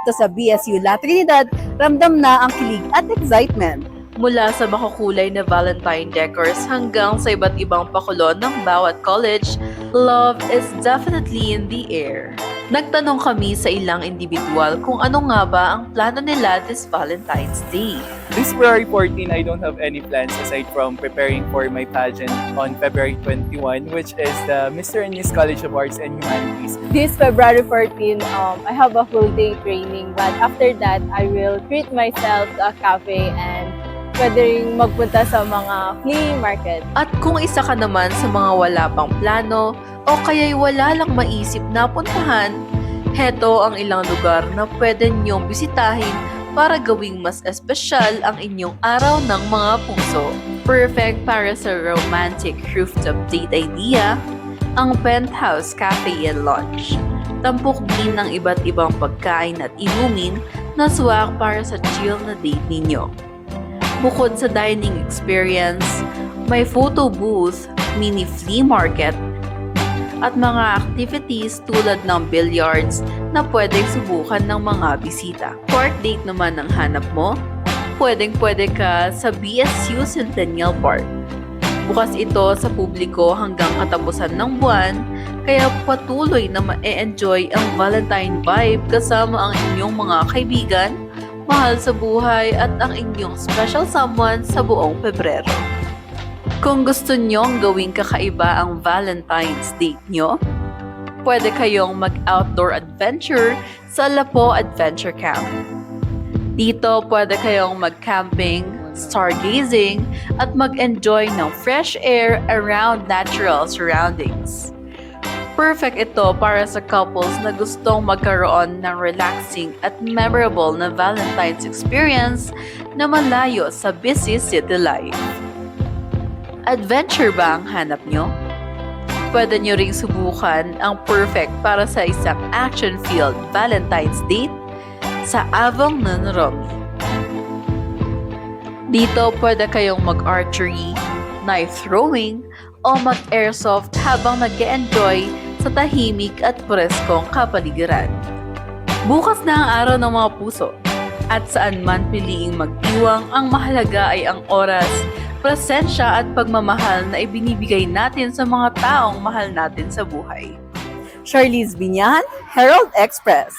Dito sa BSU La Trinidad, ramdam na ang kilig at excitement. Mula sa makukulay na Valentine decors hanggang sa iba't ibang pakulo ng bawat college, love is definitely in the air. Nagtanong kami sa ilang individual kung ano nga ba ang plano nila this Valentine's Day. This February 14, I don't have any plans aside from preparing for my pageant on February 21, which is the Mr. and Miss College of Arts and Humanities. This February 14, I have a full day training, but after that, I will treat myself to a cafe and pwede rin magpunta sa mga flea market. At kung isa ka naman sa mga wala pang plano o kaya'y wala lang maisip na puntahan, heto ang ilang lugar na pwede niyong bisitahin para gawing mas espesyal ang inyong araw ng mga puso. Perfect para sa romantic rooftop date idea, ang Penthouse Cafe and Lounge. Tampok din ng iba't ibang pagkain at inumin na swak para sa chill na date ninyo. Bukod sa dining experience, may photo booth, mini flea market, at mga activities tulad ng billiards na pwedeng subukan ng mga bisita. Park date naman ang hanap mo? Pwedeng-pwede ka sa BSU Centennial Park. Bukas ito sa publiko hanggang katapusan ng buwan, kaya patuloy na ma-enjoy ang Valentine vibe kasama ang inyong mga kaibigan, mahal sa buhay at ang inyong special someone sa buong Pebrero. Kung gusto nyong gawing kakaiba ang Valentine's date nyo, pwede kayong mag-outdoor adventure sa Lapo Adventure Camp. Dito pwede kayong mag-camping, stargazing, at mag-enjoy ng fresh air around natural surroundings. Perfect ito para sa couples na gustong magkaroon ng relaxing at memorable na Valentine's experience na malayo sa busy city life. Adventure ba ang hanap nyo? Pwede nyo ring subukan ang perfect para sa isang action-filled Valentine's date sa Avong Nonoromi. Dito pwede kayong mag-archery, knife throwing, o mag-airsoft habang nag-e-enjoy sa tahimik at preskong kapaligiran. Bukas na ang araw ng mga puso at saan man piliing mag-iwang, ang mahalaga ay ang oras, presensya at pagmamahal na ibinibigay natin sa mga taong mahal natin sa buhay. Charlize Binyan, Herald Express.